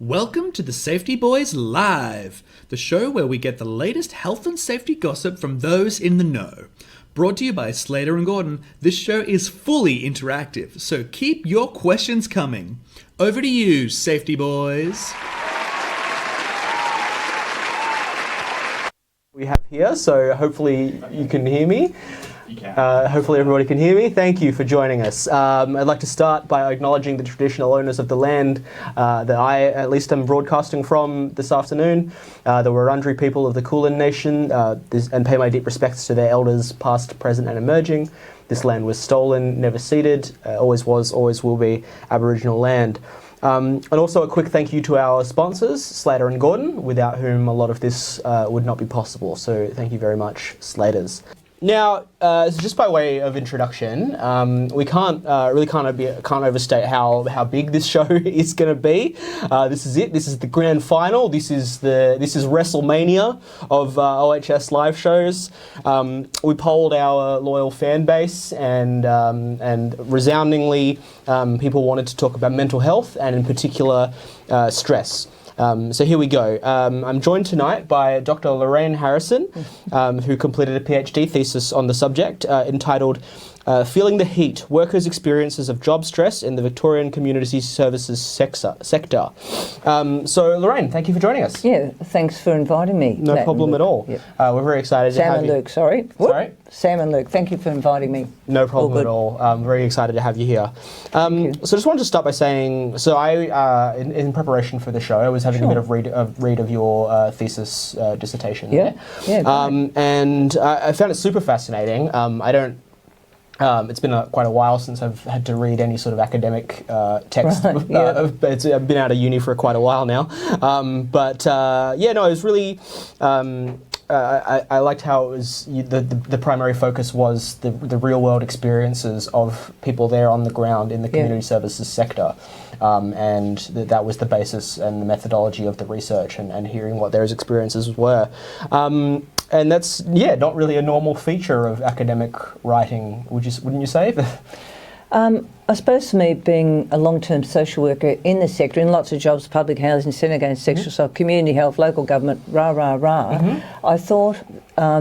Welcome to the Safety Boys Live, the show where we get the latest health and safety gossip from those in the know. Brought to you by Slater and Gordon, this show is fully interactive, so keep your questions coming. Over to you, Safety Boys. We have here, so hopefully you can hear me. Hopefully everybody can hear me. Thank you for joining us. I'd like to start by acknowledging the traditional owners of the land that I at least am broadcasting from this afternoon, the Wurundjeri people of the Kulin Nation, and pay my deep respects to their elders past, present and emerging. This land was stolen, never ceded, always was, always will be Aboriginal land. And also a quick thank you to our sponsors, Slater and Gordon, without whom a lot of this would not be possible. So thank you very much, Slaters. Now, just by way of introduction, we can't overstate how big this show is going to be. This is it. This is the grand final. This is WrestleMania of OHS live shows. We polled our loyal fan base, and resoundingly, people wanted to talk about mental health and, in particular, stress. So here we go. I'm joined tonight by Dr Lorraine Harrison, who completed a PhD thesis on the subject entitled Feeling the Heat, Workers' Experiences of Job Stress in the Victorian Community Services Sector. So Lorraine, thank you for joining us. Yeah, thanks for inviting me. No problem at all. Yep. We're very excited to have you. Sam and Luke, sorry. Sorry? Sam and Luke, thank you for inviting me. No problem at all. I'm very excited to have you here. So just wanted to start by saying, so I, in preparation for the show, I was having a bit of read of your thesis dissertation. Yeah. And I found it super fascinating. It's been quite a while since I've had to read any sort of academic text. Right, yeah. I've been out of uni for quite a while now. It was really... I liked how it was the primary focus was the real world experiences of people there on the ground in the community services sector, and that was the basis and the methodology of the research and hearing what their experiences were. And that's not really a normal feature of academic writing, wouldn't you say? I suppose for me, being a long-term social worker in the sector, in lots of jobs, public housing, centre against sexual assault, community health, local government, I thought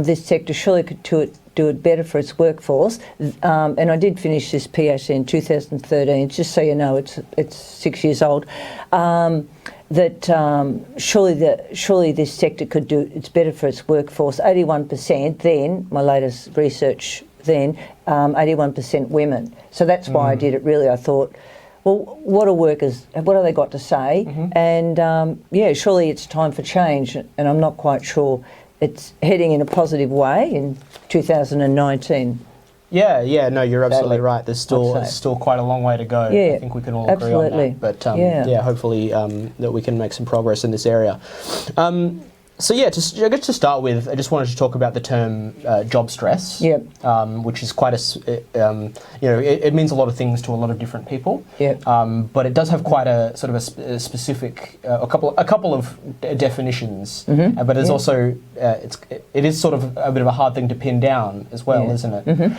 this sector surely could do it better for its workforce. And I did finish this PhD in 2013, just so you know, it's 6 years old. Surely this sector could do it's better for its workforce. 81% then, my latest research then, 81% women. So that's why I did it really. I thought, well, what have they got to say? And surely it's time for change, and I'm not quite sure it's heading in a positive way in 2019. No, you're absolutely right. There's still quite a long way to go. Yeah, I think we can all agree on that. But hopefully that we can make some progress in this area. To start with, I just wanted to talk about the term job stress, which is quite it means a lot of things to a lot of different people. But it does have quite a sort of a specific, a couple of definitions. But it's also it is sort of a bit of a hard thing to pin down as well, isn't it?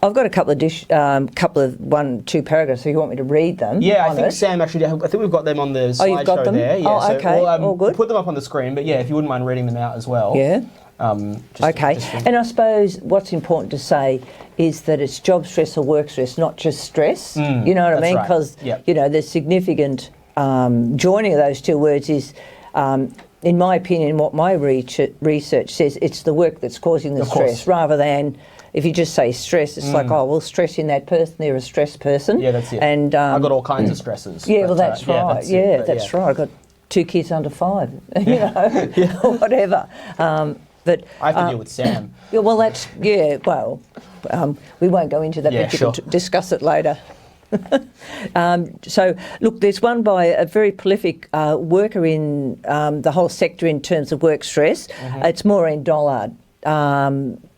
I've got a couple of 1-2 paragraphs, so you want me to read them? Yeah, I think Sam actually, I think we've got them on the slideshow you've got them there. Yeah, okay, all good. We'll put them up on the screen, but if you wouldn't mind reading them out as well. Yeah. And I suppose what's important to say is that it's job stress or work stress, not just stress. You know what I mean? Because, there's significant joining of those two words is... in my opinion, what my research says, it's the work that's causing the stress, rather than if you just say stress, it's like, stressing that person, they're a stressed person. Yeah, that's it. And I've got all kinds of stresses. Yeah, well, that's right. That's right. I've got 2 kids under 5, or whatever. But I have to deal with Sam. We won't go into that, but you can discuss it later. So, look, there's one by a very prolific worker in the whole sector in terms of work stress. It's Maureen Dollard.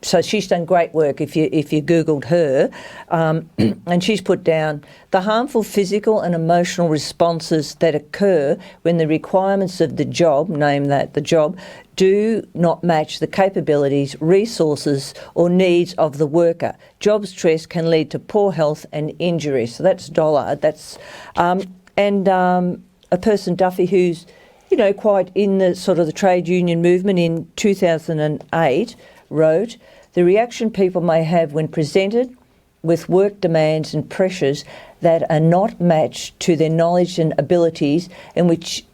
So she's done great work if you Googled her, and she's put down the harmful physical and emotional responses that occur when the requirements of the job, name that the job, do not match the capabilities, resources or needs of the worker. Job stress can lead to poor health and injury. So that's Dollard. That's a person, Duffy, who's, quite in the sort of the trade union movement in 2008, wrote, "The reaction people may have when presented with work demands and pressures that are not matched to their knowledge and abilities and which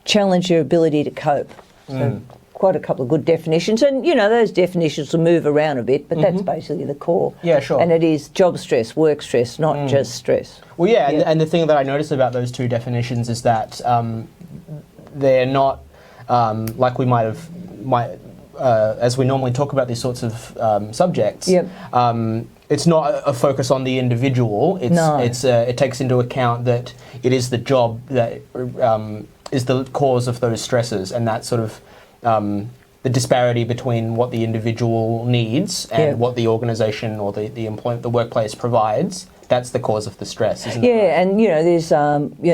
challenge their ability to cope." So quite a couple of good definitions. And, those definitions will move around a bit, but that's basically the core. Yeah, sure. And it is job stress, work stress, not just stress. Well, yeah, and the thing that I notice about those two definitions is that they're not like we might as we normally talk about these sorts of subjects. Yep. It's not a focus on the individual. It takes into account that it is the job that is the cause of those stresses, and that sort of the disparity between what the individual needs and what the organisation or the workplace provides. That's the cause of the stress, isn't it? Yeah, and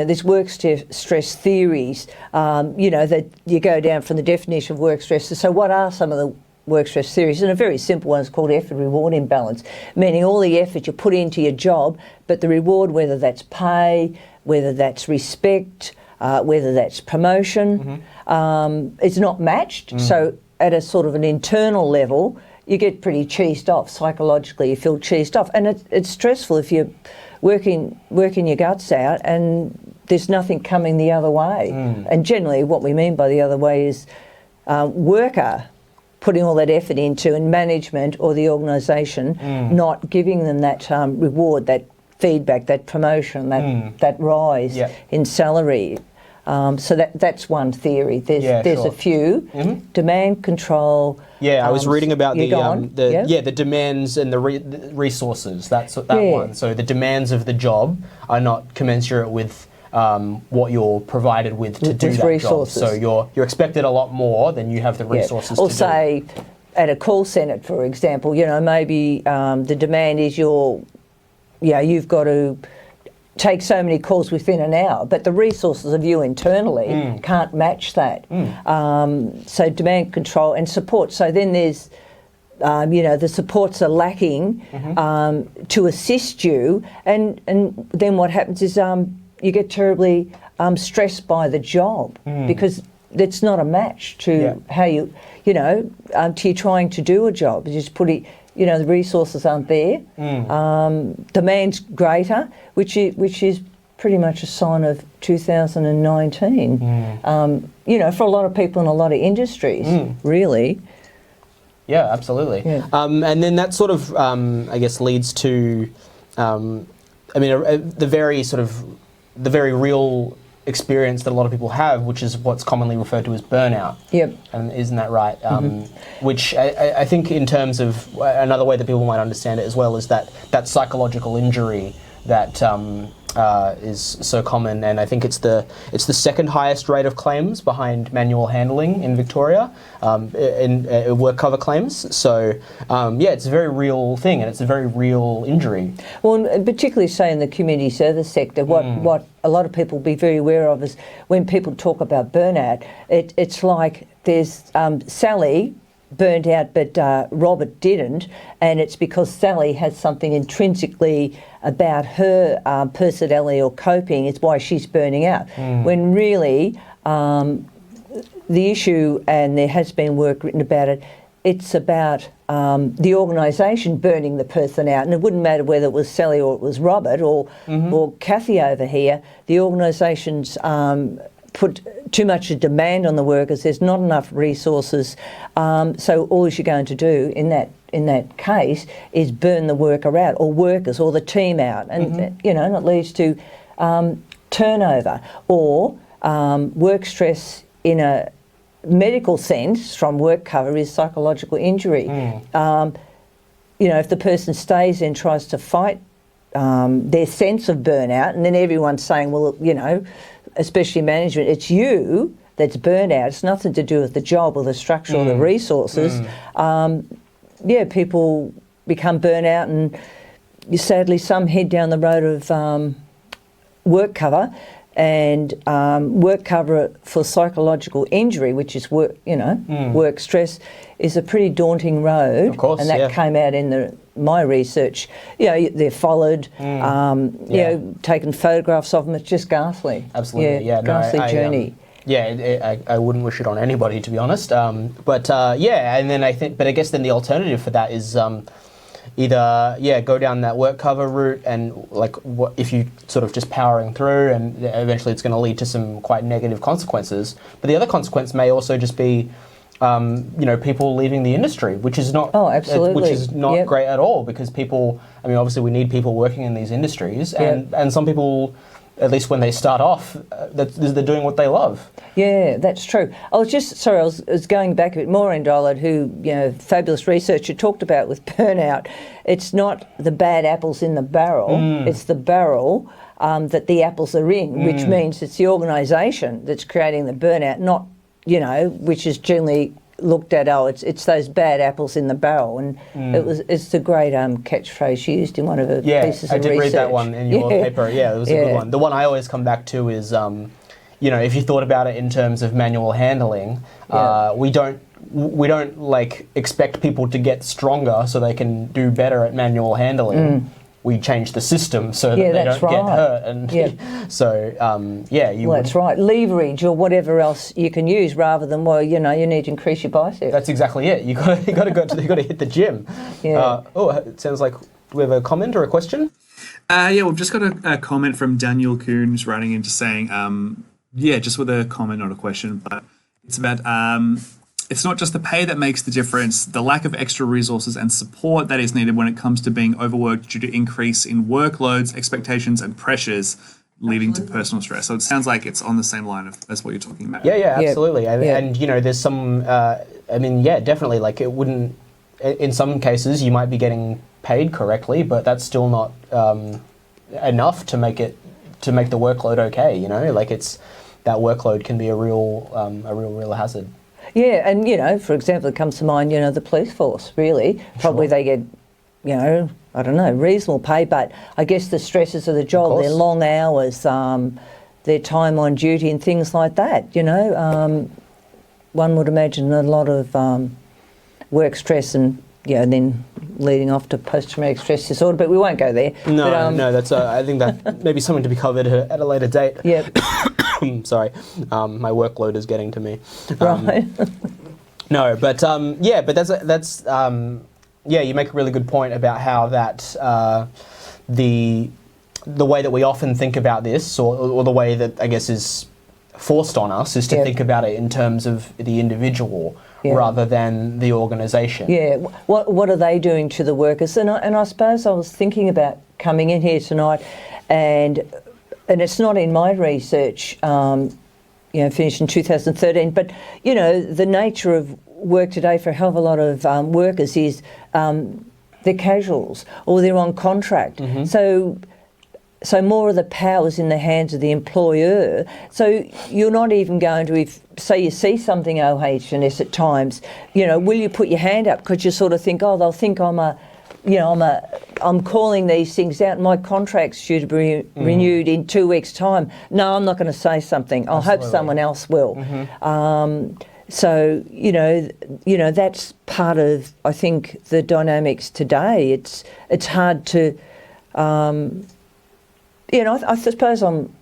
there's work stress theories. That you go down from the definition of work stress. So, what are some of the work stress theories? And a very simple one is called effort-reward imbalance, meaning all the effort you put into your job, but the reward, whether that's pay, whether that's respect, whether that's promotion, it's not matched. So, at a sort of an internal level, you get pretty cheesed off. Psychologically, you feel cheesed off. And it's stressful if you're working your guts out and there's nothing coming the other way. And generally what we mean by the other way is worker putting all that effort into, and management or the organisation not giving them that reward, that feedback, that promotion, that rise in salary. So that's one theory. There's a few. Demand control. Yeah, I was reading about the demands and the resources. That's that one. So the demands of the job are not commensurate with what you're provided with to do that resources. job. So you're expected a lot more than you have the resources to do. Or say at a call centre, for example, maybe the demand is you've got to take so many calls within an hour, but the resources of you internally can't match that. So demand control and support. So then there's, the supports are lacking to assist you, and then what happens is you get terribly stressed by the job because it's not a match to how to you trying to do a job. You just put it. The resources aren't there. Demand's greater, which is pretty much a sign of 2019. For a lot of people in a lot of industries, really. Yeah, absolutely. Yeah. And then that sort of, I guess, leads to, the very real experience that a lot of people have, which is what's commonly referred to as burnout. Yep. Isn't that right? Which I think in terms of another way that people might understand it as well is that psychological injury that is so common, and I think it's the second highest rate of claims behind manual handling in Victoria, in work cover claims. So it's a very real thing, and it's a very real injury. Well, and particularly say in the community service sector, what a lot of people will be very aware of is when people talk about burnout, it's like there's Sally burnt out, but Robert didn't, and it's because Sally has something intrinsically about her personality or coping. It's why she's burning out. When really the issue, and there has been work written about it, it's about the organisation burning the person out, and it wouldn't matter whether it was Sally or it was Robert or Kathy over here. The organisation's put too much a demand on the workers. There's not enough resources, so all you're going to do in that case is burn the worker out, or workers, or the team out, and and it leads to turnover or work stress in a medical sense from work cover is psychological injury. If the person stays and tries to fight their sense of burnout, and then everyone's saying, well, especially management, it's you that's burnt out. It's nothing to do with the job or the structure or the resources. People become burnt out, and sadly some head down the road of work cover, and work cover for psychological injury, which is work stress, is a pretty daunting road. Of course, and that came out in my research. They're followed, taken photographs of them. It's just ghastly. Absolutely, ghastly journey. I wouldn't wish it on anybody, to be honest. And then I guess then the alternative for that is either go down that work cover route, and what if you sort of just powering through, and eventually it's going to lead to some quite negative consequences. But the other consequence may also just be people leaving the industry, which is not great at all, because people, obviously we need people working in these industries, and some people, at least when they start off, they're doing what they love. Yeah, that's true. I was going back a bit more in Dollard, who, fabulous researcher, talked about with burnout. It's not the bad apples in the barrel, it's the barrel that the apples are in, which means it's the organisation that's creating the burnout, not, which is generally looked at, it's those bad apples in the barrel, and it's the great catchphrase used in one of her pieces of research. Yeah, I did read that one in your paper. Yeah, it was a good one. The one I always come back to is, if you thought about it in terms of manual handling, we don't expect people to get stronger so they can do better at manual handling. We change the system so that they don't get hurt, and so that's right. Leverage or whatever else you can use, rather than you need to increase your biceps. That's exactly it. You got to hit the gym. Yeah. It sounds like we have a comment or a question. We've just got a comment from Daniel Kuhn, who's writing in just saying, just with a comment, not a question, but it's about. It's not just the pay that makes the difference, the lack of extra resources and support that is needed when it comes to being overworked due to increase in workloads, expectations and pressures, leading to personal stress. So it sounds like it's on the same line as what you're talking about. Yeah, absolutely. And there's some, definitely, it wouldn't, in some cases you might be getting paid correctly, but that's still not enough to make the workload okay, it's, that workload can be a real hazard. Yeah, and, for example, it comes to mind, the police force, really. Probably they get, I don't know, reasonable pay, but I guess the stresses of the job, their long hours, their time on duty and things like that, one would imagine a lot of work stress and, then leading off to post-traumatic stress disorder, but we won't go there. No, that's, I think that may be something to be covered at a later date. Yeah. Sorry, my workload is getting to me. Right. No, but that's you make a really good point about how that the way that we often think about this, or the way that I guess is forced on us, is to think about it in terms of the individual rather than the organisation. Yeah. What are they doing to the workers? And I suppose I was thinking about coming in here tonight, and it's not in my research, finished in 2013, but, the nature of work today for a hell of a lot of workers is they're casuals or they're on contract. Mm-hmm. So more of the power's in the hands of the employer. So you're not even going to, if, say you see something OHS at times, will you put your hand up? Because you sort of think, they'll think I'm calling these things out. My contract's due to be renewed in 2 weeks' time. No, I'm not going to say something. I'll hope someone else will. Mm-hmm. So that's part of, I think, the dynamics today. It's hard to, I suppose I'm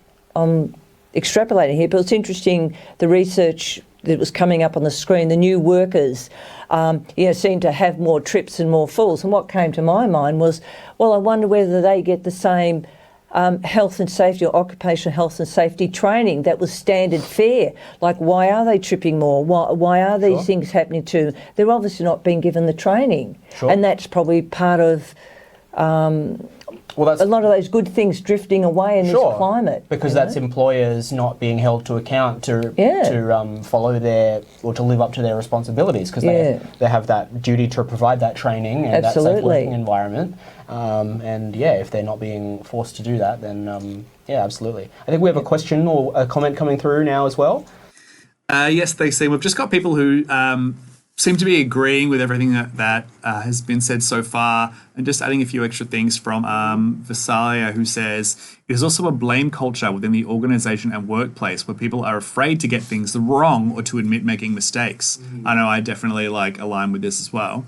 extrapolating here, but it's interesting the research that was coming up on the screen. The new workers, seem to have more trips and more falls. And what came to my mind was, I wonder whether they get the same health and safety or occupational health and safety training that was standard fare. Like, why are they tripping more? Why are these things happening to them? They're obviously not being given the training. Sure. And that's probably part of a lot of those good things drifting away in this climate. Because that's employers not being held to account to follow their, or to live up to their responsibilities, because they have that duty to provide that training and that safe working environment. If they're not being forced to do that, then absolutely. I think we have a question or a comment coming through now as well. Yes, they say we've just got people who seem to be agreeing with everything that has been said so far, and just adding a few extra things from Visalia, who says, it is also a blame culture within the organisation and workplace where people are afraid to get things wrong or to admit making mistakes. I know I definitely align with this as well.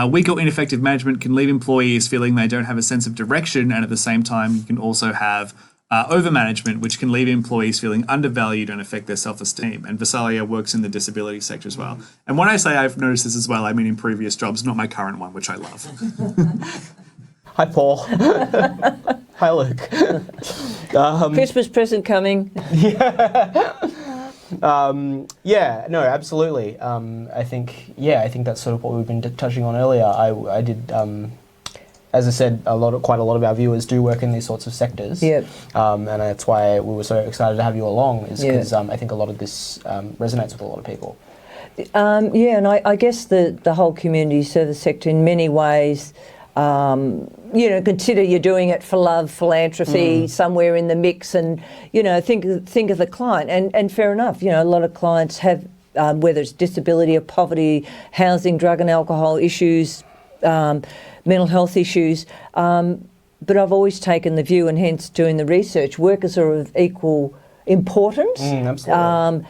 Weak or ineffective management can leave employees feeling they don't have a sense of direction, and at the same time you can also have over-management, which can leave employees feeling undervalued and affect their self-esteem. And Visalia works in the disability sector as well. And when I say I've noticed this as well, I mean in previous jobs, not my current one, which I love. Hi, Paul. Hi, Luke. Christmas present coming. No, absolutely. I think that's sort of what we've been touching on earlier. I did, as I said, quite a lot of our viewers do work in these sorts of sectors. Yep. And that's why we were so excited to have you along, is because I think a lot of this resonates with a lot of people. And I guess the whole community service sector in many ways, consider you're doing it for love, philanthropy, somewhere in the mix, and, think of the client. And fair enough, a lot of clients have, whether it's disability or poverty, housing, drug and alcohol issues, mental health issues. But I've always taken the view, and hence doing the research, workers are of equal importance. Absolutely.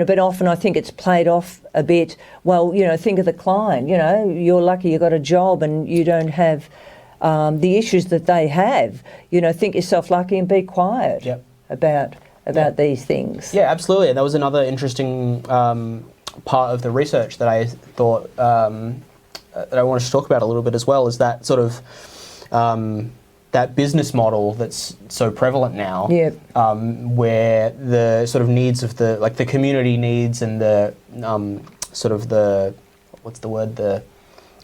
But often I think it's played off a bit. Well, think of the client. You're lucky you got a job and you don't have the issues that they have. Think yourself lucky and be quiet about these things. Yeah, absolutely. And that was another interesting part of the research that I thought that I wanted to talk about a little bit as well, is that sort of that business model that's so prevalent now, where the sort of needs of the community needs and the the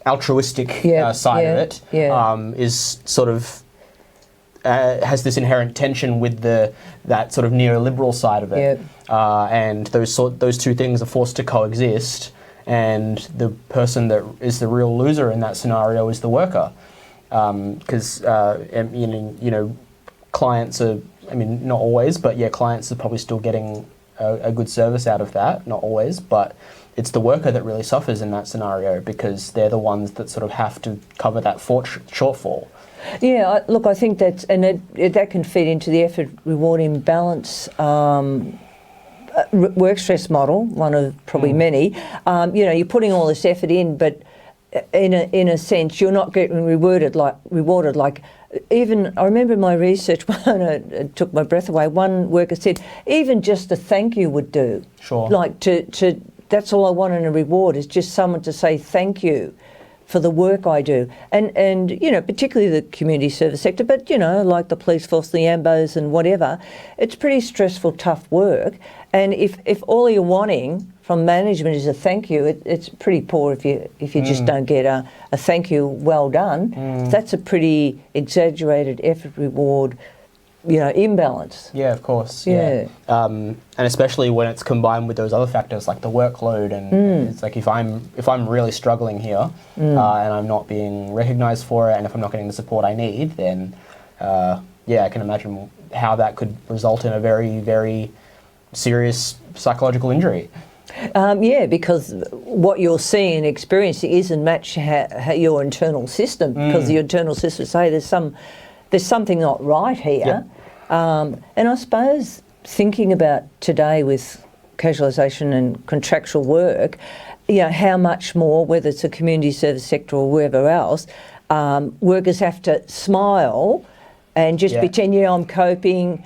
altruistic side of it is sort of has this inherent tension with that sort of neoliberal side of it, and those two things are forced to coexist, and the person that is the real loser in that scenario is the worker. Because clients are, not always, but clients are probably still getting a good service out of that. Not always, but it's the worker that really suffers in that scenario, because they're the ones that sort of have to cover that shortfall. Yeah, I think that can feed into the effort reward imbalance work stress model, one of probably many. You're putting all this effort in, but in a sense, you're not getting rewarded like. Even I remember in my research, it took my breath away. One worker said, even just a thank you would do. Sure. Like to that's all I want in a reward, is just someone to say thank you for the work I do. And particularly the community service sector, but like the police force, the AMBOs and whatever, it's pretty stressful, tough work. And if all you're wanting from management is a thank you, it's pretty poor if you just don't get a thank you, well done. That's a pretty exaggerated effort reward, imbalance. Yeah, of course. Yeah. And especially when it's combined with those other factors like the workload, and it's like if I'm really struggling here and I'm not being recognised for it, and if I'm not getting the support I need, then I can imagine how that could result in a very, very serious psychological injury. Because what you're seeing and experiencing isn't match your internal system, because the internal system say there's something not right here. And I suppose thinking about today with casualisation and contractual work, how much more, whether it's a community service sector or wherever else, workers have to smile and just pretend, I'm coping,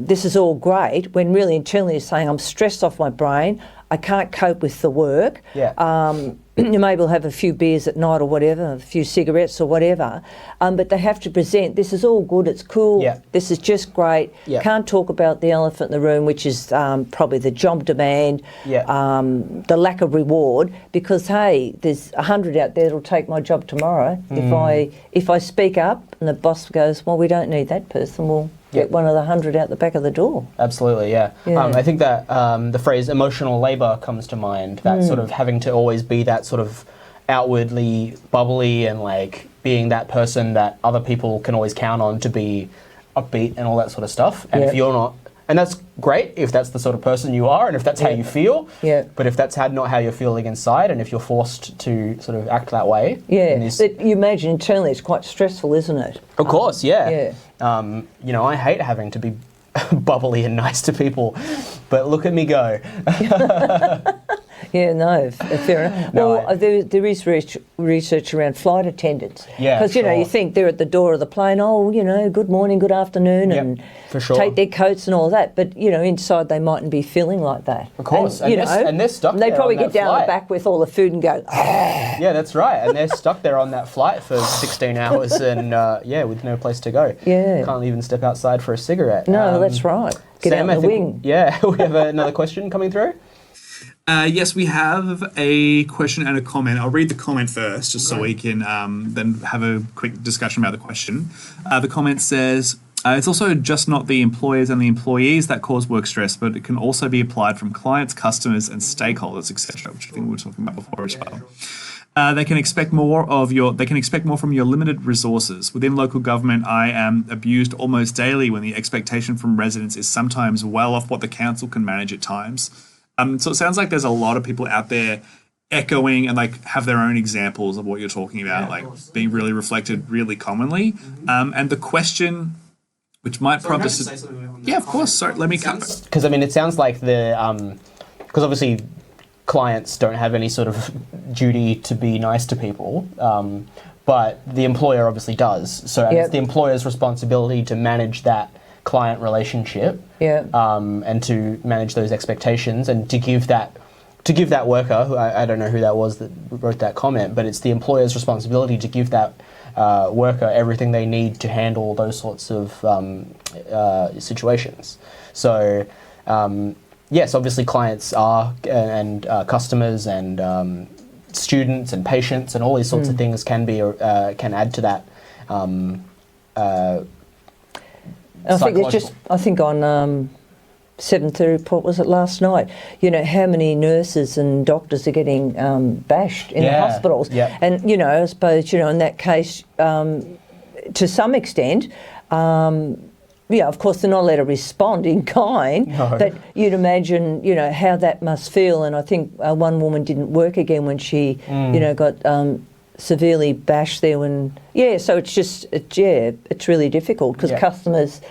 this is all great, when really internally you're saying, I'm stressed off my brain, I can't cope with the work. You maybe will have a few beers at night or whatever, a few cigarettes or whatever, but they have to present, this is all good, it's cool, this is just great. Can't talk about the elephant in the room, which is probably the job demand, the lack of reward, because, hey, there's 100 out there that'll take my job tomorrow. If I speak up and the boss goes, well, we don't need that person, we'll get one of the 100 out the back of the door. Absolutely, yeah. I think that the phrase emotional labour comes to mind, that sort of having to always be that sort of outwardly bubbly and like being that person that other people can always count on to be upbeat and all that sort of stuff. And if you're not And that's great if that's the sort of person you are and if that's how you feel. Yeah. But if that's not how you're feeling inside and if you're forced to sort of act that way. Yeah. But you imagine internally it's quite stressful, isn't it? Of course, yeah. Yeah. You know, I hate having to be bubbly and nice to people, but look at me go. Yeah, no, fair enough. No, Well, there is research around flight attendants. Yeah, because you know sure. you think they're at the door of the plane. Oh, you know, good morning, good afternoon, Yep, and for sure. take their coats and all that. But you know, inside they mightn't be feeling like that. Of course, and, and they're stuck They there probably on get that down flight. the back with all the food and go. Yeah, that's right. And they're stuck there on that flight for 16 hours and, with no place to go. Yeah. Can't even step outside for a cigarette. No, that's right. Get Sam, out I in the think, wing. Yeah, we have another question coming through. Yes, we have a question and a comment. I'll read the comment first, just so we can then have a quick discussion about the question. The comment says, it's also just not the employers and the employees that cause work stress, but it can also be applied from clients, customers, and stakeholders, etc., which I think we were talking about before as well. They can expect more from your limited resources. Within local government, I am abused almost daily when the expectation from residents is sometimes well off what the council can manage at times. So it sounds like there's a lot of people out there echoing and like have their own examples of what you're talking about, like being really reflected really commonly. And the question, which might prompt us to... Yeah, of course. Sorry, let me cut. Because, I mean, it sounds like because obviously clients don't have any sort of duty to be nice to people, but the employer obviously does. So it's the employer's responsibility to manage that client relationship, and to manage those expectations and to give that worker, who I don't know who that was that wrote that comment, but it's the employer's responsibility to give that worker everything they need to handle those sorts of situations. So yes, obviously clients are and customers and students and patients and all these sorts of things can add to that. I think on 7:30 report, was it last night? You know, how many nurses and doctors are getting bashed in the hospitals. Yeah. And, you know, I suppose, you know, in that case, to some extent, of course, they're not allowed to respond in kind, but you'd imagine, you know, how that must feel. And I think one woman didn't work again when she, you know, got severely bashed there when... Yeah, so it's just, it's really difficult because customers,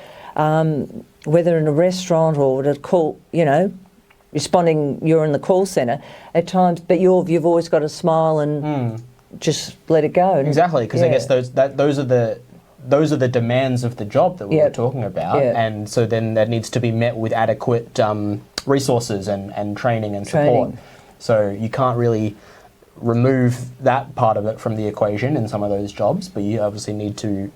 whether in a restaurant or at a call, you know, responding, you're in the call centre at times, but you've always got to smile and just let it go. Exactly, because I guess those are the demands of the job that we were talking about, and so then that needs to be met with adequate resources and training and support. So you can't really remove that part of it from the equation in some of those jobs, but you obviously need to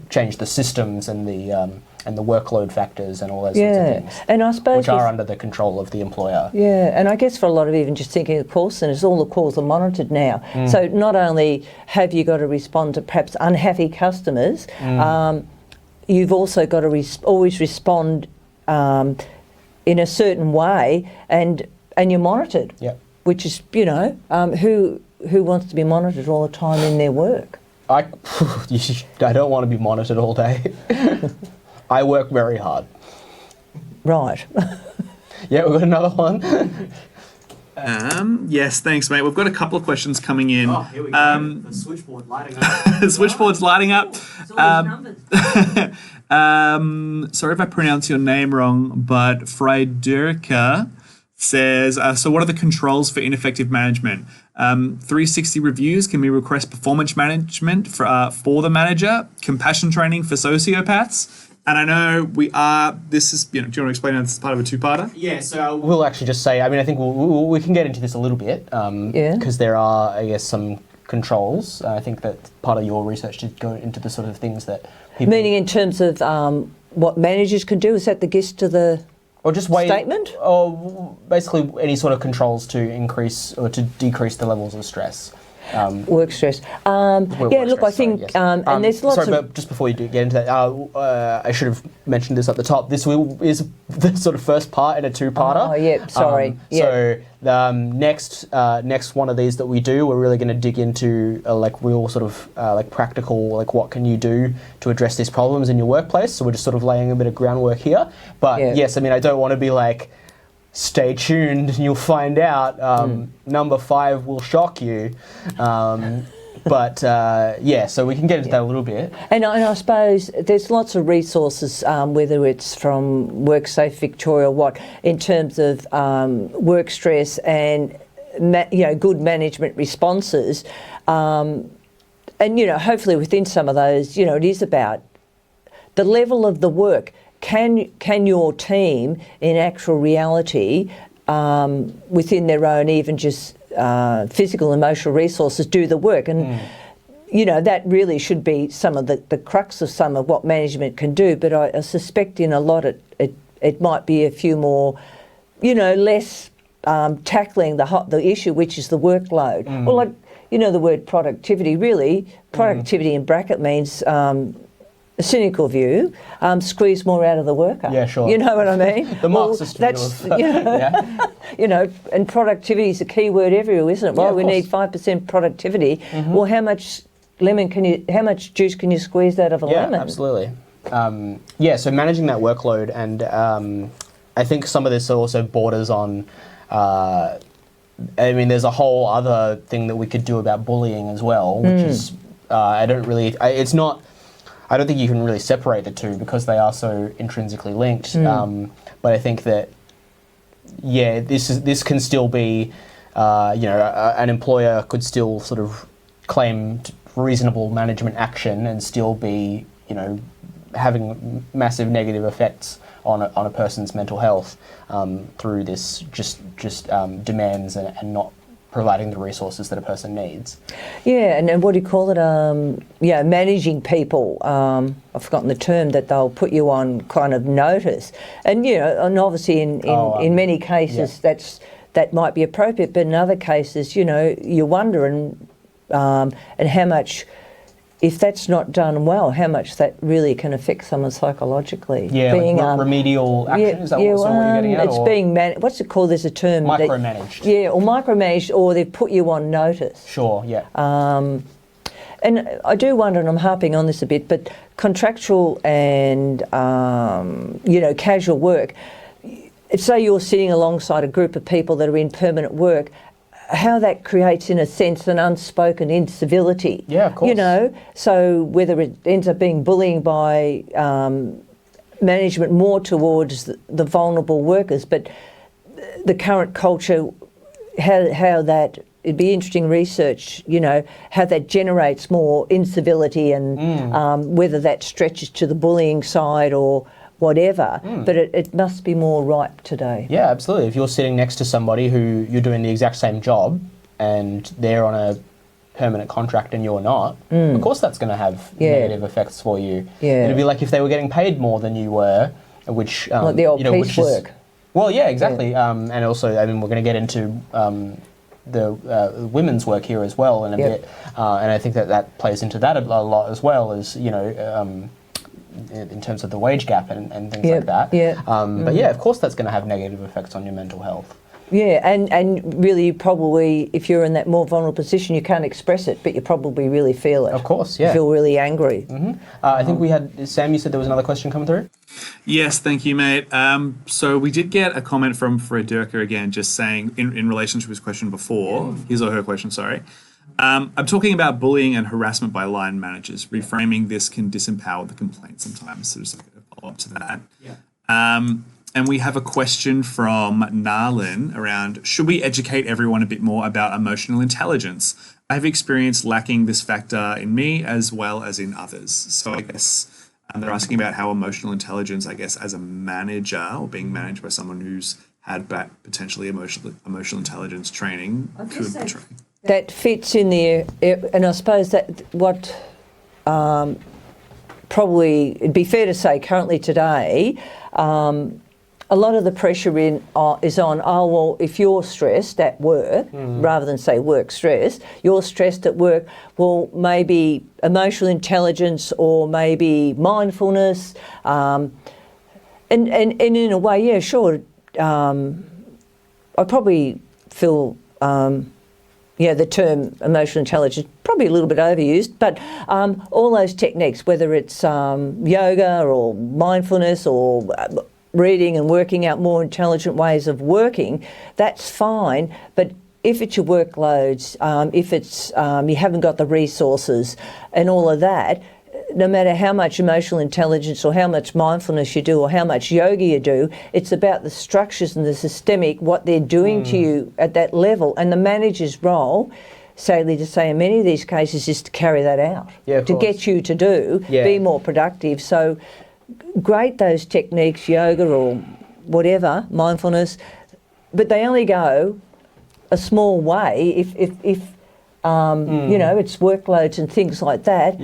change the systems and the workload factors and all those sorts of things, and I suppose which are under the control of the employer. Yeah, and I guess for a lot of even just thinking of call centres, all the calls are monitored now. So not only have you got to respond to perhaps unhappy customers, you've also got to always respond in a certain way, and you're monitored. Yeah, which is, you know, who wants to be monitored all the time in their work? I don't want to be monitored all day. I work very hard. Right. Yeah, we've got another one. Yes, thanks, mate. We've got a couple of questions coming in. Oh, here we go. The switchboard lighting up. The switchboard's lighting up. Sorry if I pronounce your name wrong, but Frederica says, so what are the controls for ineffective management? 360 reviews, can we request performance management for the manager, compassion training for sociopaths? And I know do you want to explain this as part of a two-parter? Yeah, so we'll actually just say, I mean, I think we can get into this a little bit, because there are, I guess, some controls. I think that part of your research did go into the sort of things that people... Meaning in terms of what managers can do, is that the gist of the... Or just statement? Or basically any sort of controls to increase or to decrease the levels of stress. Work stress. Work Look, I stress, think, sorry, yes. and there's lots sorry, of... but just before you do get into that, I should have mentioned this at the top. This is the sort of first part in a two-parter. Oh, yeah, sorry. So the next one of these that we do, we're really going to dig into like real sort of like practical, like what can you do to address these problems in your workplace. So we're just sort of laying a bit of groundwork here. But yes, I mean, I don't want to be like, stay tuned and you'll find out. Number 5 will shock you. But so we can get into that a little bit. And I suppose there's lots of resources, whether it's from WorkSafe Victoria or what, in terms of work stress and good management responses. And hopefully within some of those, it is about the level of the work. Can your team, in actual reality, within their own even just physical and emotional resources, do the work? And that really should be some of the crux of some of what management can do. But I suspect in a lot it might be a few more, less tackling the issue, which is the workload. Well, like the word productivity. Really, productivity in bracket means. A cynical view, squeeze more out of the worker. Yeah, sure. You know what I mean? The Marxist view of... and productivity is a key word everywhere, isn't it? Well, yeah, we need 5% productivity. Well, how much juice can you squeeze out of a lemon? Yeah, absolutely. So managing that workload, and I think some of this also borders on... there's a whole other thing that we could do about bullying as well, which is... I don't think you can really separate the two because they are so intrinsically linked. But I think that, this can still be, an employer could still sort of claim reasonable management action and still be, having massive negative effects on a person's mental health through this just demands and not providing the resources that a person needs. Yeah, and what do you call it? Managing people. I've forgotten the term that they'll put you on kind of notice. And, and obviously in many cases that might be appropriate, but in other cases, you wonder and how much, if that's not done well, how much that really can affect someone psychologically. Yeah, like remedial action, is that what you're getting at? It's being what's it called? There's a term. Micromanaged. Or micromanaged, or they've put you on notice. Sure, yeah. And I do wonder, and I'm harping on this a bit, but contractual and, casual work, say you're sitting alongside a group of people that are in permanent work, how that creates, in a sense, an unspoken incivility. Yeah, of course. So whether it ends up being bullying by management more towards the vulnerable workers, but the current culture, how that, it'd be interesting research, how that generates more incivility and whether that stretches to the bullying side or whatever, but it must be more ripe today. Yeah, absolutely. If you're sitting next to somebody who you're doing the exact same job and they're on a permanent contract and you're not, of course that's going to have negative effects for you. Yeah. It'd be like if they were getting paid more than you were, which... like the old piecework. Well, yeah, exactly. Yeah. And also, we're going to get into the women's work here as well in a bit, and I think that plays into that a lot as well, as, in terms of the wage gap and things like that. Yeah. But of course that's going to have negative effects on your mental health. Yeah, and really probably if you're in that more vulnerable position, you can't express it, but you probably really feel it. Of course, yeah. You feel really angry. I think we had, Sam, you said there was another question coming through? Yes, thank you, mate. So we did get a comment from Frederica again, just saying, in relation to his question before, his or her question, sorry. I'm talking about bullying and harassment by line managers. Reframing this can disempower the complaint sometimes. So just a follow-up to that. Yeah. And we have a question from Narlin around, should we educate everyone a bit more about emotional intelligence? I've experienced lacking this factor in me as well as in others. So I guess they're asking about how emotional intelligence, I guess, as a manager or being managed by someone who's had potentially emotional intelligence training could portray. That fits in there, and I suppose that what probably, it'd be fair to say currently today, a lot of the pressure is on, oh, well, if you're stressed at work, rather than say work stress, you're stressed at work, well, maybe emotional intelligence or maybe mindfulness. And in a way, yeah, sure, I probably feel, the term emotional intelligence probably a little bit overused, but all those techniques, whether it's yoga or mindfulness or reading and working out more intelligent ways of working, that's fine. But if it's your workloads, if it's you haven't got the resources and all of that, no matter how much emotional intelligence or how much mindfulness you do or how much yoga you do, it's about the structures and the systemic, what they're doing to you at that level. And the manager's role, sadly to say in many of these cases, is to carry that out, to get you to be more productive. So great, those techniques, yoga or whatever, mindfulness, but they only go a small way if it's workloads and things like that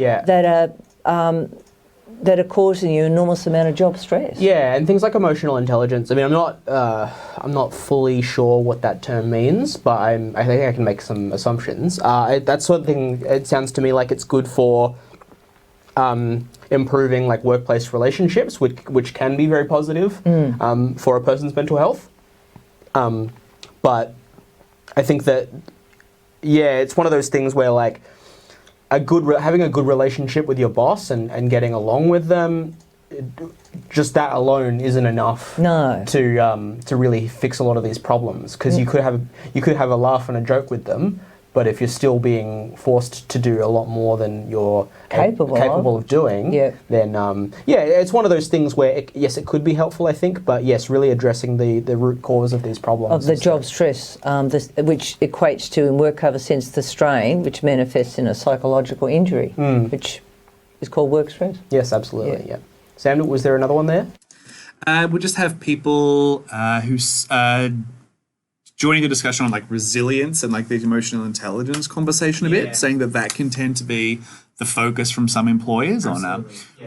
that are causing you an enormous amount of job stress. Yeah, and things like emotional intelligence. I mean, I'm not fully sure what that term means, but I think I can make some assumptions. That sort of thing. It sounds to me like it's good for improving like workplace relationships, which can be very positive for a person's mental health. But I think that it's one of those things where like having a good relationship with your boss and getting along with them, just that alone isn't enough to really fix a lot of these problems, because you could have a laugh and a joke with them, but if you're still being forced to do a lot more than you're capable of doing, then it's one of those things where it could be helpful, I think, but yes, really addressing the root cause of these problems. Of the job stress, which equates to, in work cover sense, the strain, which manifests in a psychological injury, which is called work stress. Yes, absolutely, yeah. Sam, was there another one there? We'll just have people who joining the discussion on like resilience and like the emotional intelligence conversation a bit, saying that can tend to be the focus from some employers on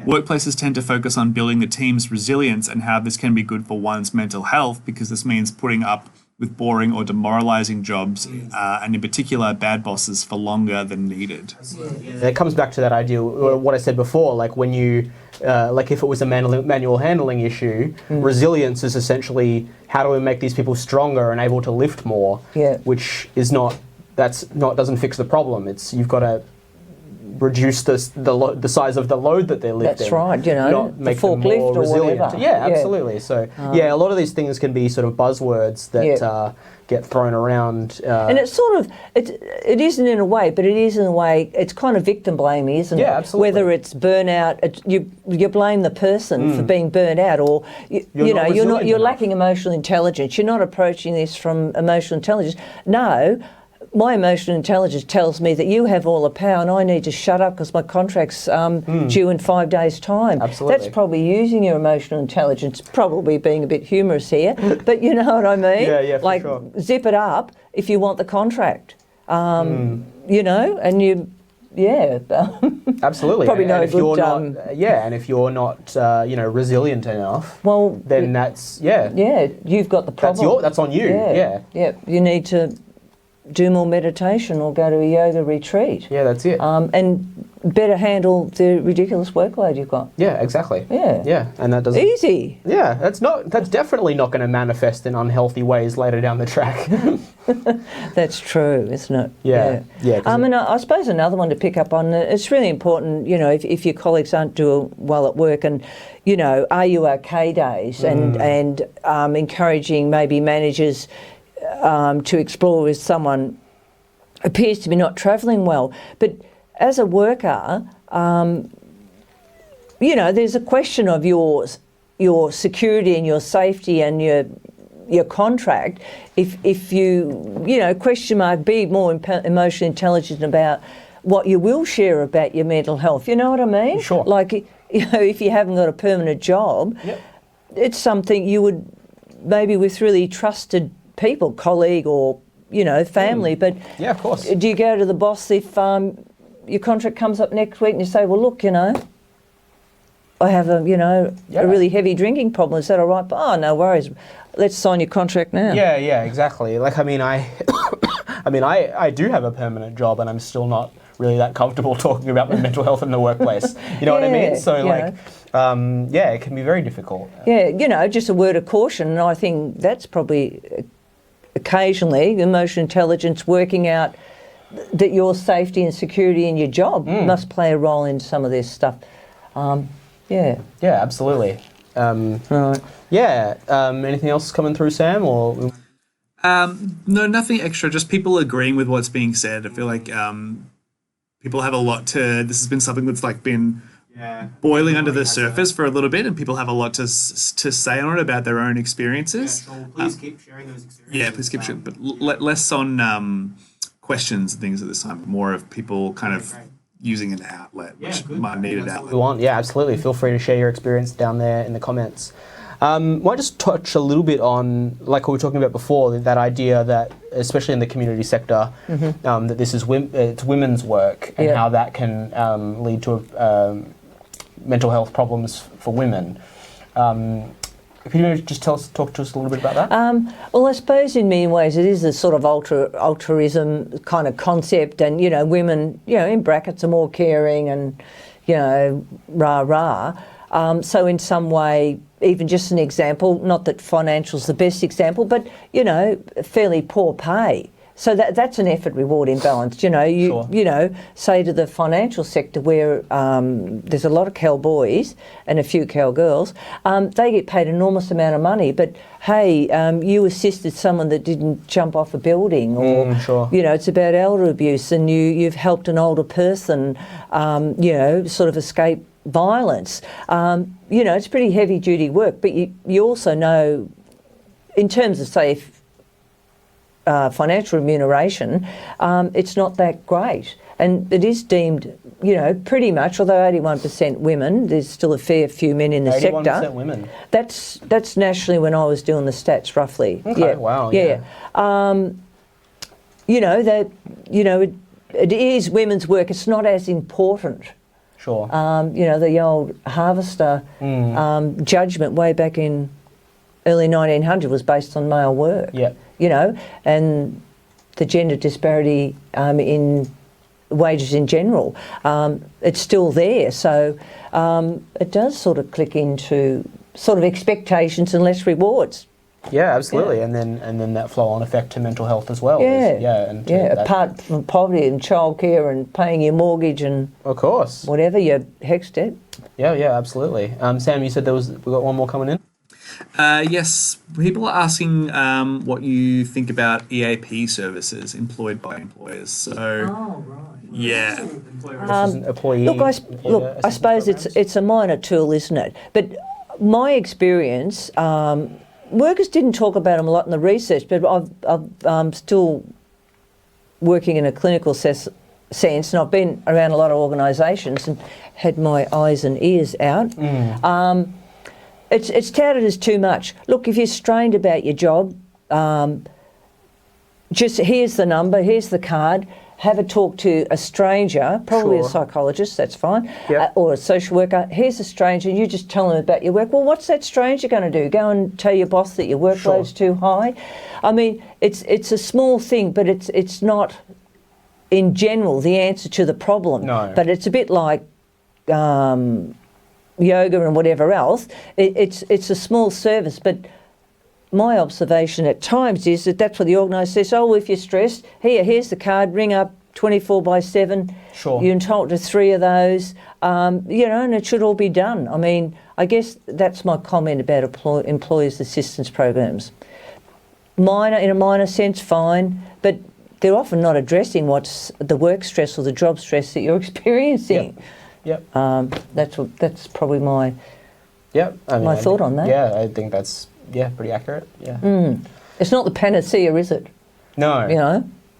workplaces tend to focus on building the team's resilience and how this can be good for one's mental health, because this means putting up with boring or demoralizing jobs and in particular bad bosses for longer than needed. It comes back to that idea, what I said before, like when you like if it was a manual handling issue, resilience is essentially how do we make these people stronger and able to lift more, which is doesn't fix the problem. It's you've got to reduce the size of the load that they're lifting. That's right, not make the them more forklift or resilient. whatever. Yeah, absolutely. So a lot of these things can be sort of buzzwords that get thrown around. And it's sort of, it isn't in a way, but it is in a way, it's kind of victim blaming, isn't it? Yeah, absolutely. Whether it's burnout, you blame the person for being burnt out, or you're lacking emotional intelligence. You're not approaching this from emotional intelligence. No. My emotional intelligence tells me that you have all the power and I need to shut up because my contract's due in 5 days' time. Absolutely. That's probably using your emotional intelligence, probably being a bit humorous here, but you know what I mean? Yeah, for like, sure. Zip it up if you want the contract, and you... Yeah, absolutely. Probably no and if good. And if you're not, resilient enough, well, then that's you've got the problem. That's on you. Yeah. You need to do more meditation or go to a yoga retreat. Yeah, that's it. And better handle the ridiculous workload you've got. Yeah, exactly. Yeah, and that doesn't easy. Yeah, that's definitely not going to manifest in unhealthy ways later down the track. That's true, isn't it? Yeah. And I suppose another one to pick up on. It's really important, if your colleagues aren't doing well at work, and are you okay days, and encouraging maybe managers to explore with someone appears to be not travelling well. But as a worker, there's a question of your security and your safety and your contract. If you question mark, be more emotionally intelligent about what you will share about your mental health. You know what I mean? Sure. Like, if you haven't got a permanent job, it's something you would maybe with really trusted people, colleague or family, but yeah, of course. Do you go to the boss if your contract comes up next week and you say, well, look, I have a really heavy drinking problem. Is that all right? Oh, no worries. Let's sign your contract now. Yeah, exactly. Like, I mean, I do have a permanent job, and I'm still not really that comfortable talking about my mental health in the workplace. You know what I mean? So, it can be very difficult. Yeah, just a word of caution. And I think that's probably occasionally emotional intelligence, working out that your safety and security in your job must play a role in some of this stuff. Yeah, absolutely. Right. Yeah. Anything else coming through, Sam? Or No, nothing extra. Just people agreeing with what's being said. I feel like people have a lot to. This has been something that's like been boiling under the surface for a little bit, and people have a lot to say on it about their own experiences. So please keep sharing those experiences. Yeah, please keep sharing, but less on questions and things at this time. More of people kind of using an outlet, which might need an outlet. Yeah, absolutely. Feel free to share your experience down there in the comments. Might just touch a little bit on, like we were talking about before, that idea that, especially in the community sector, that this is it's women's work, and how that can lead to mental health problems for women. Could you just talk to us a little bit about that? Well, I suppose in many ways it is a sort of altruism kind of concept, and women, in brackets, are more caring, and rah. So in some way, even just an example, not that financial's the best example, but fairly poor pay. So that's an effort reward imbalance. Say to the financial sector where there's a lot of Cal boys and a few Cal girls, they get paid an enormous amount of money, but hey, you assisted someone that didn't jump off a building, or it's about elder abuse, and you've helped an older person, sort of escape violence. It's pretty heavy duty work, but you also know, in terms of, say, financial remuneration, it's not that great. And it is deemed, pretty much, although 81% women, there's still a fair few men in the sector. 81% women? That's nationally when I was doing the stats, roughly. Okay, wow. Yeah. It is women's work. It's not as important. Sure. The old Harvester judgment way back in early 1900 was based on male work. Yeah. And the gender disparity in wages in general, it's still there. So it does sort of click into sort of expectations and less rewards. Yeah, absolutely, and then that flow-on effect to mental health as well. Apart from poverty and childcare and paying your mortgage and of course whatever your HECS debt. Yeah, absolutely. we got one more coming in. Yes, people are asking what you think about EAP services employed by employers. So, yeah. I suppose it's a minor tool, isn't it? But my experience. Workers didn't talk about them a lot in the research, but I'm still working in a clinical sense, and I've been around a lot of organisations and had my eyes and ears out. It's touted as too much. Look, if you're strained about your job, just here's the number, here's the card. Have a talk to a stranger, probably a psychologist, that's fine, or a social worker. Here's a stranger, you just tell them about your work. Well, what's that stranger going to do? Go and tell your boss that your workload's too high? I mean, it's a small thing, but it's not, in general, the answer to the problem. No. But it's a bit like yoga and whatever else. It's a small service, but my observation at times is that's what the organiser says, if you're stressed, here's the card, ring up 24/7. Sure. You're entitled to 3 of those, and it should all be done. I mean, I guess that's my comment about employers' assistance programs. In a minor sense, fine, but they're often not addressing what's the work stress or the job stress that you're experiencing. Yep. That's probably my thought on that. Yeah, I think that's pretty accurate. Yeah. It's not the panacea, is it? No.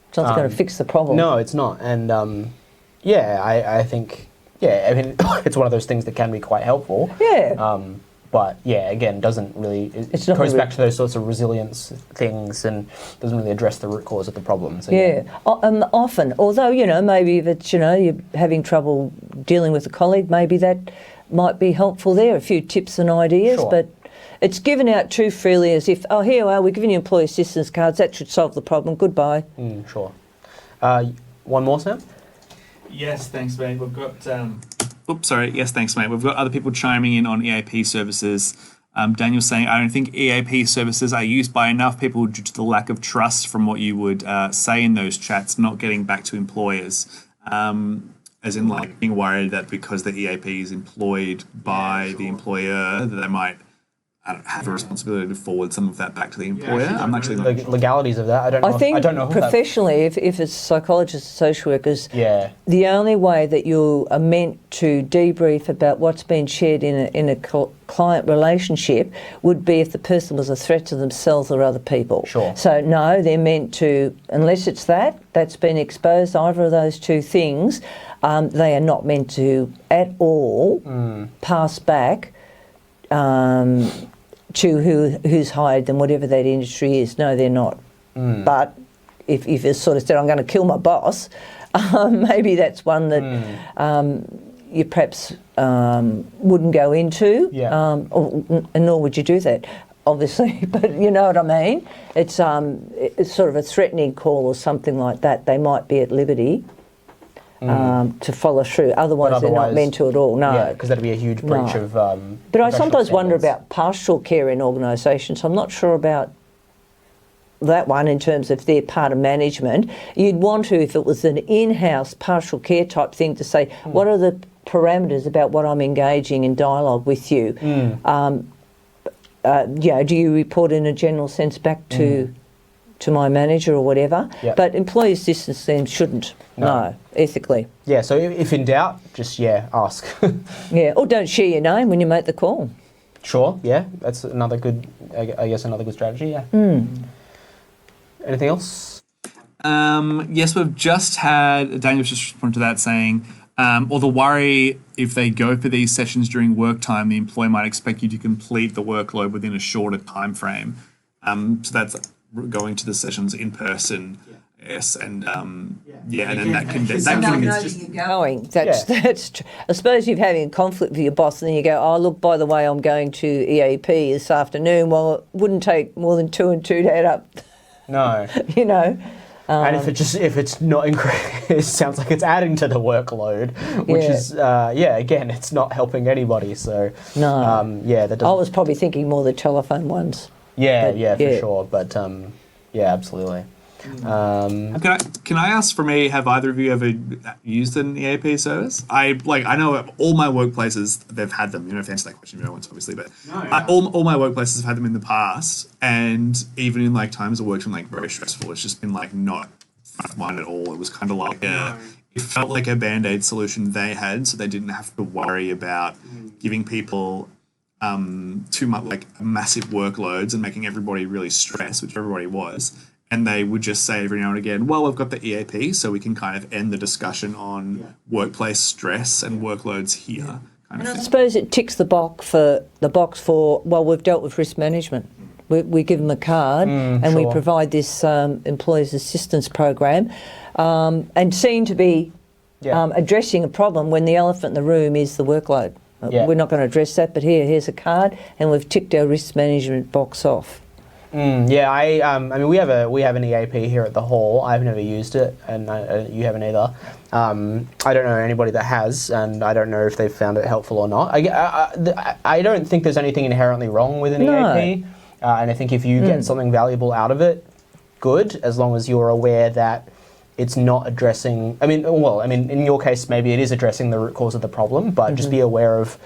It's not going to fix the problem. No, it's not. And I think it's one of those things that can be quite helpful. Yeah. But again, doesn't really. It goes back to those sorts of resilience things and doesn't really address the root cause of the problem. So, often, although maybe if it's you're having trouble dealing with a colleague, maybe that might be helpful there, a few tips and ideas, Sure. but it's given out too freely as if, oh, here we are, we're giving you employee assistance cards, that should solve the problem, goodbye. Sure. One more, Sam? Yes, thanks, mate. We've got. Yes, thanks, mate. We've got other people chiming in on EAP services. Daniel's saying, I don't think EAP services are used by enough people due to the lack of trust from what you would say in those chats, not getting back to employers. As in, like, being worried that because the EAP is employed by the employer, that they might have a responsibility to forward some of that back to the employer. I'm actually not sure. Legalities of that, I don't know. I think I don't know professionally, if it's psychologists and social workers, Yeah. the only way that you are meant to debrief about what's been shared in a client relationship would be if the person was a threat to themselves or other people. Sure. So no, they're meant to, unless it's that's been exposed, either of those two things, they are not meant to at all pass back to who's hired them, whatever that industry is. No, they're not. But if it's sort of said, I'm going to kill my boss, maybe that's one that you perhaps wouldn't go into, and nor would you do that, obviously. But you know what I mean? It's sort of a threatening call or something like that. They might be at liberty to follow through. Otherwise, they're not meant to at all. No, Yeah, because that'd be a huge breach of. But I sometimes wonder about pastoral care in organisations. I'm not sure about that one in terms of their part of management. You'd want to, if it was an in-house pastoral care type thing, to say, what are the parameters about what I'm engaging in dialogue with you? Do you report in a general sense back to my manager or whatever? Yep. But employee assistance then shouldn't. No, ethically. Yeah, so if in doubt, just, ask. Yeah, or don't share your name when you make the call. Sure, yeah, that's another good, I guess another good strategy, yeah. Anything else? Yes, we've just had, Daniel's just responded to that saying, or the worry if they go for these sessions during work time, the employer might expect you to complete the workload within a shorter time frame. So that's going to the sessions in person. Yes, and and then that can You're going. That's. I suppose you're having a conflict with your boss, and then you go, "Oh, look, by the way, I'm going to EAP this afternoon." Well, it wouldn't take more than 2 and 2 to add up. No. You know. And if it's not increasing, it sounds like it's adding to the workload, which is again, it's not helping anybody. So no, that doesn't. I was probably thinking more the telephone ones. For sure. But absolutely. Can I ask for me? Have either of you ever used an EAP service? I know at all my workplaces they've had them. You know, to answer that question, you don't want to obviously, but all my workplaces have had them in the past, and even in times of work when very stressful, it's just been not front of mind at all. It was kind of it felt like a band-aid solution they had, so they didn't have to worry about giving people too much massive workloads and making everybody really stressed, which everybody was. And they would just say every now and again, well, we've got the EAP, so we can kind of end the discussion on workplace stress and workloads here. I suppose it ticks the box for well, we've dealt with risk management. We give them a card and we provide this employees assistance program, and seem to be addressing a problem when the elephant in the room is the workload. We're not going to address that, but here's a card, and we've ticked our risk management box off. I mean, we have an EAP here at the Hall. I've never used it, and you haven't either. I don't know anybody that has, and I don't know if they've found it helpful or not. I don't think there's anything inherently wrong with an EAP, and I think if you get something valuable out of it, good, as long as you're aware that it's not addressing. I mean, in your case, maybe it is addressing the root cause of the problem, but just be aware of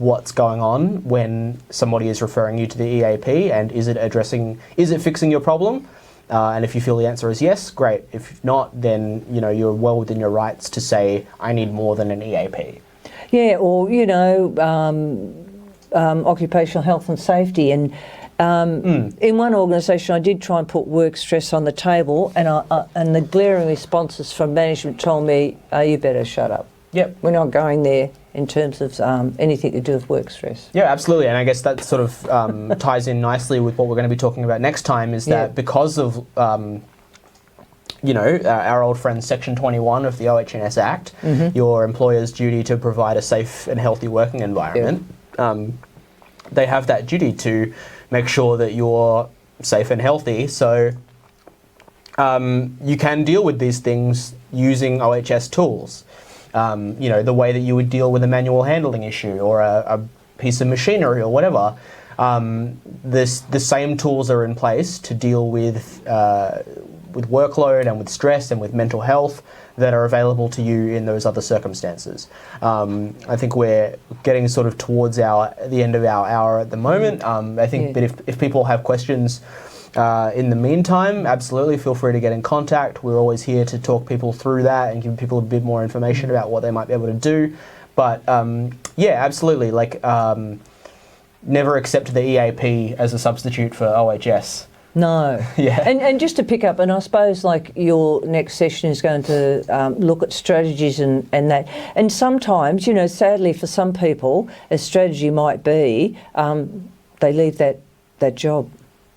what's going on when somebody is referring you to the EAP, and is it fixing your problem? And if you feel the answer is yes, great. If not, then you're well within your rights to say, I need more than an EAP. Yeah, or occupational health and safety. And in one organisation, I did try and put work stress on the table, and the glaring responses from management told me, you better shut up. Yep. We're not going there in terms of anything to do with work stress. Yeah, absolutely. And I guess that sort of ties in nicely with what we're going to be talking about next time, is that because of our old friend Section 21 of the OHS Act, your employer's duty to provide a safe and healthy working environment. They have that duty to make sure that you're safe and healthy. So you can deal with these things using OHS tools. The way that you would deal with a manual handling issue or a piece of machinery or whatever. The same tools are in place to deal with workload and with stress and with mental health that are available to you in those other circumstances. I think we're getting sort of towards the end of our hour at the moment. I think that if people have questions in the meantime, absolutely feel free to get in contact. We're always here to talk people through that and give people a bit more information about what they might be able to do. But absolutely, never accept the EAP as a substitute for OHS. No. Yeah. And just to pick up, and I suppose your next session is going to look at strategies and that. And sometimes, sadly for some people, a strategy might be they leave that job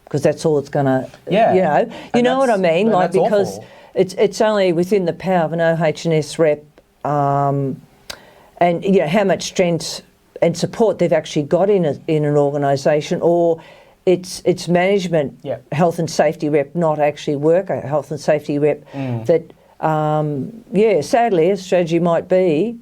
because that's all it's going to, You know what I mean? Because awful. It's only within the power of an OHS rep and how much strength and support they've actually got in an organisation, or it's management, health and safety rep, not actually worker health and safety rep. That sadly, a strategy might be,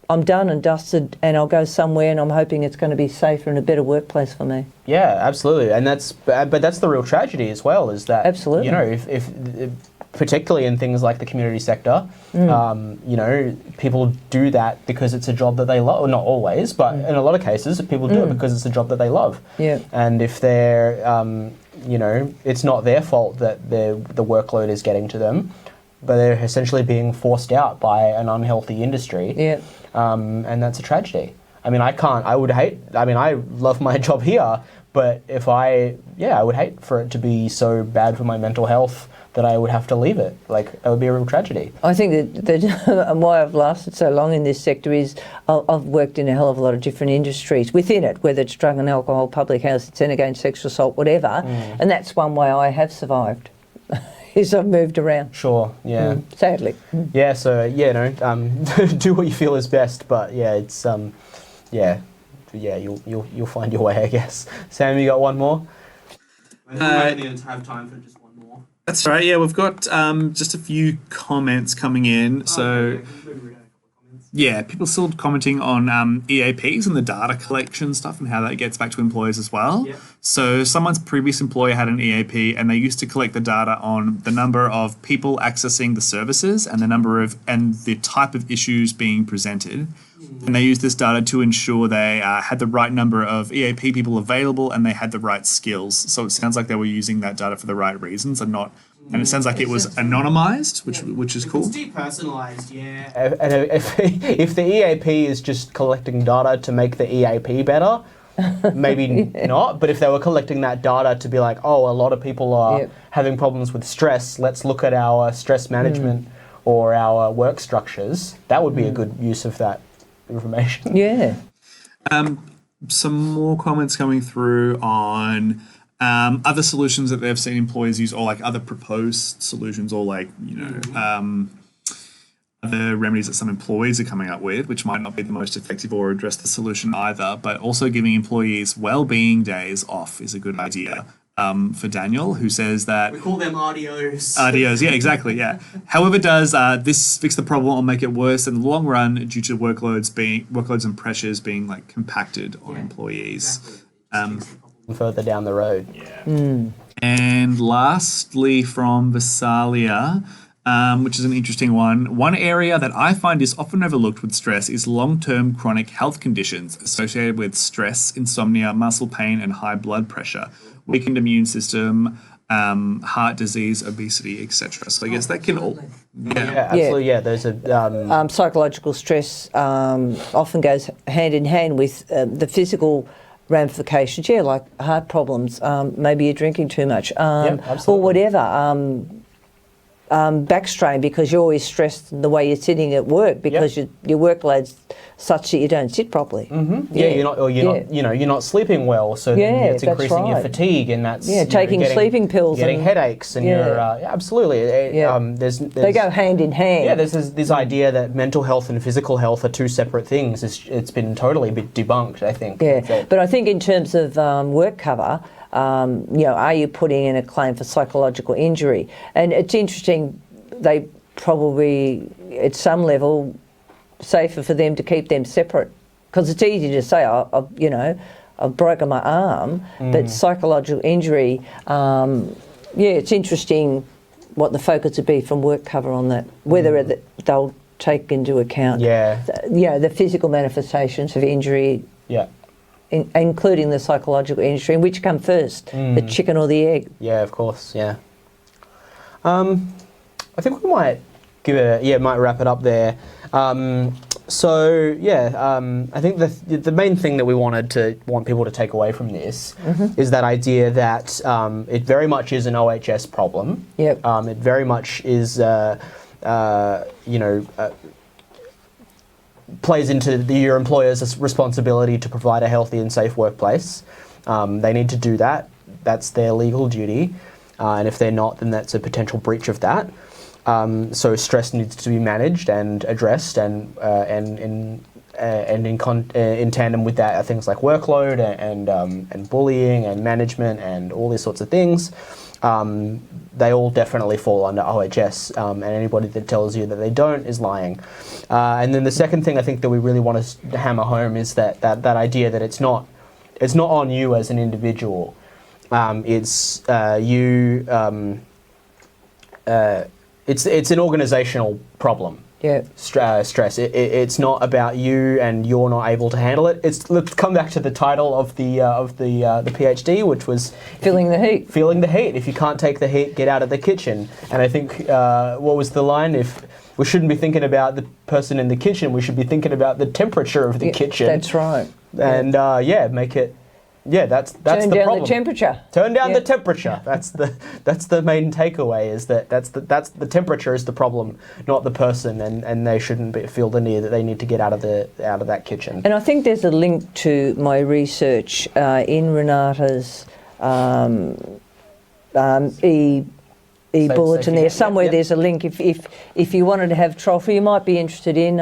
I'm done and dusted, and I'll go somewhere, and I'm hoping it's going to be safer and a better workplace for me. Yeah, absolutely, and that's the real tragedy as well. Is that absolutely, if particularly in things like the community sector, people do that because it's a job that they love. Well, not always, but in a lot of cases, people do it because it's a job that they love. Yeah. And if they're, it's not their fault that the workload is getting to them, but they're essentially being forced out by an unhealthy industry. Yeah. And that's a tragedy. I love my job here, but I would hate for it to be so bad for my mental health that I would have to leave it. That would be a real tragedy. I think that and why I've lasted so long in this sector is I've worked in a hell of a lot of different industries within it, whether it's drug and alcohol, public health, sin against sexual assault, whatever. And that's one way I have survived, is I've moved around. Sure, yeah. Sadly. Yeah, so, do what you feel is best, but it's, you'll find your way, I guess. Sam, you got one more? I think we might need to have time for just one more. That's right. Yeah, we've got just a few comments coming in. People still commenting on EAPs and the data collection stuff and how that gets back to employers as well. Yeah. So someone's previous employer had an EAP and they used to collect the data on the number of people accessing the services and the type of issues being presented. And they used this data to ensure they had the right number of EAP people available and they had the right skills. So it sounds like they were using that data for the right reasons and not. And it sounds like it was anonymized, which is cool. It's depersonalized, yeah. And if the EAP is just collecting data to make the EAP better, maybe not. But if they were collecting that data to be like, a lot of people are having problems with stress, let's look at our stress management or our work structures, that would be a good use of that information. Yeah. Some more comments coming through on other solutions that they've seen employers use, or other proposed solutions, or other remedies that some employees are coming up with, which might not be the most effective or address the solution either. But also giving employees well-being days off is a good idea. For Daniel, who says that... We call them RDOs. RDOs, yeah, exactly, yeah. However, does this fix the problem or make it worse in the long run due to workloads and pressures being compacted on employees? Exactly. Further down the road. Yeah. And lastly, from Visalia, which is an interesting one. One area that I find is often overlooked with stress is long-term chronic health conditions associated with stress, insomnia, muscle pain, and high blood pressure, weakened immune system, heart disease, obesity, etc. So I guess that can all... Yeah, absolutely, yeah. There's a... psychological stress often goes hand in hand with the physical ramifications, like heart problems, maybe you're drinking too much, or whatever. Back strain because you're always stressed in the way you're sitting at work because your workload's such that you don't sit properly. You're not sleeping well, so then it's that's increasing your right. fatigue, and that's taking sleeping pills, getting and headaches, and you're absolutely. There's they go hand in hand. Yeah, there's this idea that mental health and physical health are two separate things. It's been totally debunked, I think. Yeah, but I think in terms of work cover, are you putting in a claim for psychological injury? And it's interesting, they probably, at some level, safer for them to keep them separate, because it's easy to say, I've broken my arm, but psychological injury, it's interesting what the focus would be from work cover on that, whether they'll take into account the physical manifestations of injury, including the psychological injury, and which come first, the chicken or the egg. Yeah, of course, yeah. I think we might might wrap it up there. I think the main thing that we want people to take away from this is that idea that it very much is an OHS problem. Yep. It very much is, plays into your employer's responsibility to provide a healthy and safe workplace. They need to do that. That's their legal duty. And if they're not, then that's a potential breach of that. So stress needs to be managed and addressed, and in tandem with that are things like workload and bullying and management and all these sorts of things. They all definitely fall under OHS, and anybody that tells you that they don't is lying. And then the second thing I think that we really want to hammer home is that idea that it's not on you as an individual. It's an organizational problem. Yeah. Stress. It's not about you and you're not able to handle it. Let's come back to the title of the PhD, which was feeling the heat. Feeling the heat. If you can't take the heat, get out of the kitchen. And I think what was the line? If we shouldn't be thinking about the person in the kitchen, we should be thinking about the temperature of the kitchen. That's right. And make it. Yeah, that's the problem. Turn down the temperature. Turn down the temperature. That's the main takeaway, is that that's the temperature is the problem, not the person, and they shouldn't feel the need that they need to get out of that kitchen. And I think there's a link to my research in Renata's e-bulletin there. Somewhere there's a link. If you wanted to have trough, you might be interested in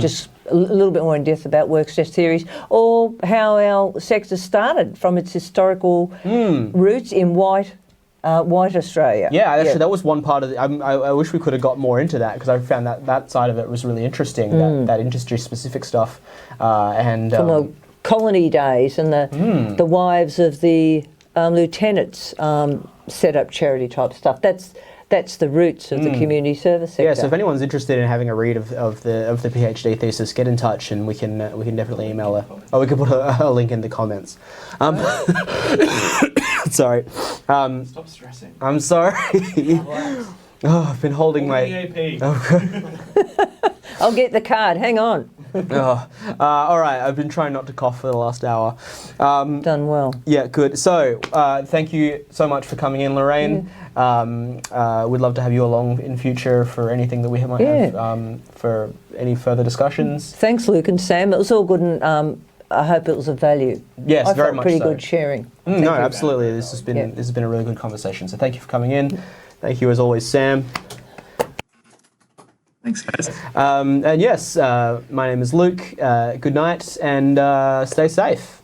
just a little bit more in depth about work stress theories, or how our sector started from its historical roots in white Australia. Yeah, actually, that was one part of it. I wish we could have got more into that, because I found that side of it was really interesting, that industry-specific stuff. And from the colony days, and the wives of the lieutenants set up charity type stuff. That's the roots of the community service sector. Yeah, so if anyone's interested in having a read of the PhD thesis, get in touch, and we can definitely email her. Or we can put a link in the comments. Sorry. Stop stressing. I'm sorry. I've been holding my EAP. I'll get the card. Hang on. All right, I've been trying not to cough for the last hour. Done well. Yeah, good. So, thank you so much for coming in, Lorraine. We'd love to have you along in future for anything that we might have, for any further discussions. Thanks, Luke and Sam. It was all good, and I hope it was of value. Yes, I very felt much pretty so. good sharing. No, absolutely. This has been a really good conversation. So thank you for coming in. Thank you as always, Sam. Thanks, guys. And yes, my name is Luke. Good night, and stay safe.